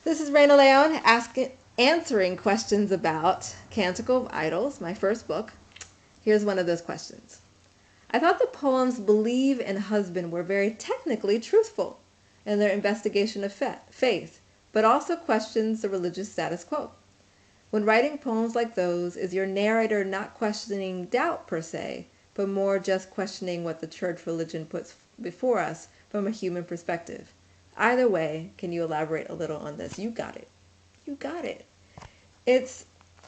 This is Raina Leon answering questions about Canticle of Idols, my first book. Here's one of those questions. I thought the poems Believe and Husband were very technically truthful in their investigation of faith, but also questions the religious status quo. When writing poems like those, is your narrator not questioning doubt per se, but more just questioning what the church religion puts before us from a human perspective? Either way, can you elaborate a little on this? You got it. You got it. It's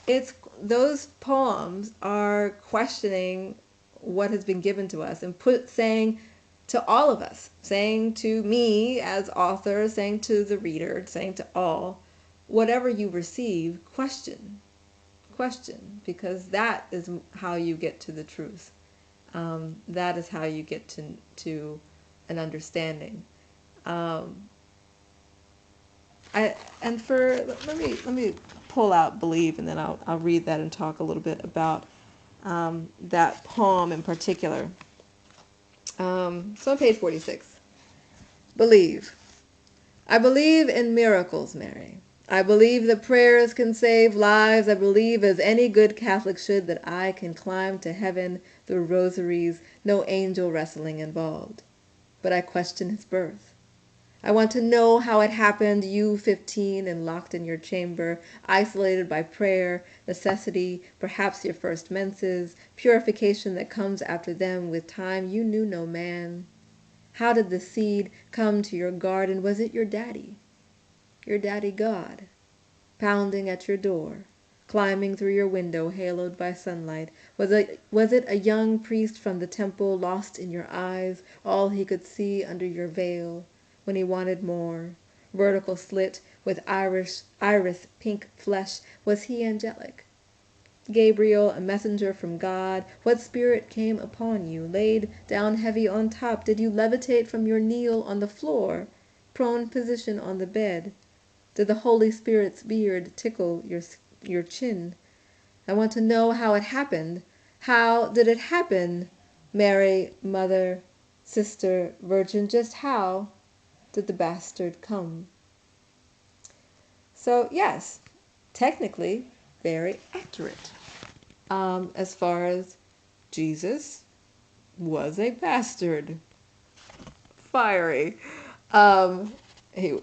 it's those poems are questioning what has been given to us and saying to all of us, saying to me as author, saying to the reader, saying to all, whatever you receive, question, because that is how you get to the truth. That is how you get to an understanding. Let me pull out Believe, and then I'll read that and talk a little bit about that poem in particular. So on page 46, Believe. I believe in miracles, Mary. I believe that prayers can save lives. I believe, as any good Catholic should, that I can climb to heaven through rosaries, no angel wrestling involved. But I question his birth. I want to know how it happened, you 15 and locked in your chamber, isolated by prayer, necessity, perhaps your first menses, purification that comes after them with time you knew no man. How did the seed come to your garden? Was it your daddy God, pounding at your door, climbing through your window haloed by sunlight? Was it a young priest from the temple, lost in your eyes, all he could see under your veil, when he wanted more? Vertical slit with iris pink flesh, was he angelic? Gabriel, a messenger from God, what spirit came upon you, laid down heavy on top? Did you levitate from your kneel on the floor, prone position on the bed? Did the Holy Spirit's beard tickle your chin? I want to know how it happened. How did it happen? Mary, mother, sister, virgin, just how did the bastard come? So yes, technically very accurate. As far as Jesus was a bastard, fiery. He,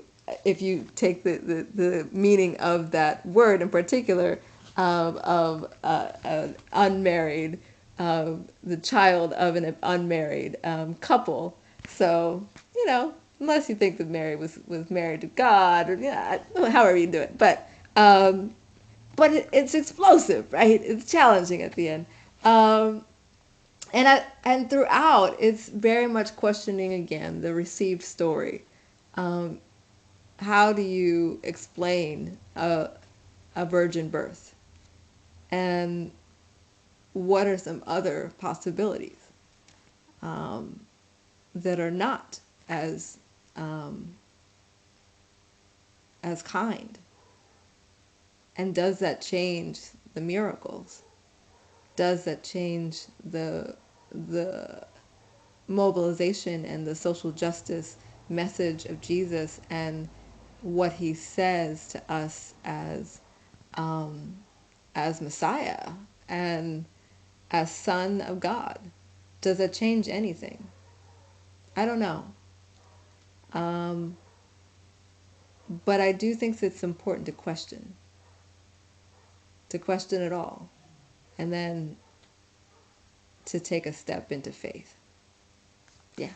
if you take the meaning of that word in particular, of an unmarried, the child of an unmarried couple. So, unless you think that Mary was married to God, or however you do it, but it's explosive, right? It's challenging at the end. And throughout, it's very much questioning again the received story. How do you explain a virgin birth? And what are some other possibilities that are not as kind? And does that change the miracles? Does that change the mobilization and the social justice message of Jesus and what he says to us as Messiah and as Son of God? Does that change anything? I don't know. But I do think it's important to question it all, and then to take a step into faith. Yeah.